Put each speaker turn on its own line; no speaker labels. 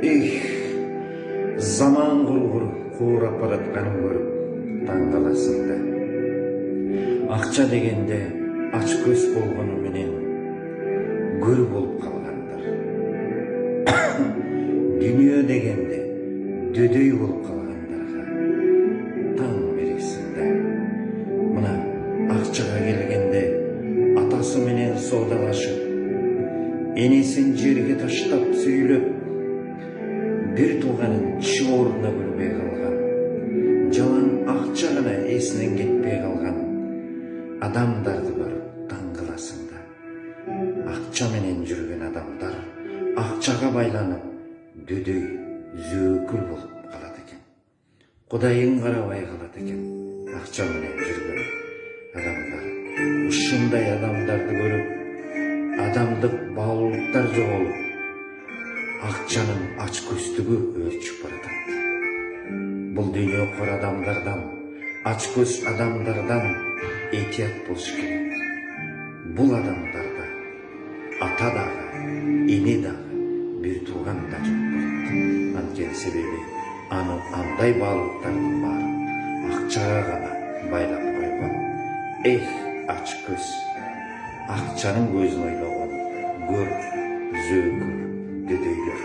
Эх, заман құрғыр қуырап баратқанын көріп таң қаласың да. Ақша дегенде ач көз болғаны менен гөр болып қалғандар. Дүние дегенде дөдөй болып қалғандарға таң бересің да. Мына ақшаға келгенде атасы менен саудалашып, енесін жерге таштап сөйлеп, бір туғанын ши орнына көрмей қалған, жалаң ақша ғана есінен кетпей қалған адамдарды көріп таң қаласың да. Ақша менен жүрген адамдар ақшаға байланып дөдөй зөөкүл болып қалады екен. Құдайын қарабай қалады екен ақша менен жүрген адамдар. Ушындай адамдарды көріп адамдық баулықтар жоғалып, ақшаның ач көздігі өрчіп барады. Бұл дүние қор адамдардан, ач көз адамдардан еhtiyat болуш керек. Бұл адамдарда ата дағы, ене дағы, бір туған да жоқ болады. Анткени себеби андай баулықтардың бары ақчаға ғана байлап қойған. Эх, ач көз, ақчаның көзін ойлаған гөр зөөкүл дөдөйлөр.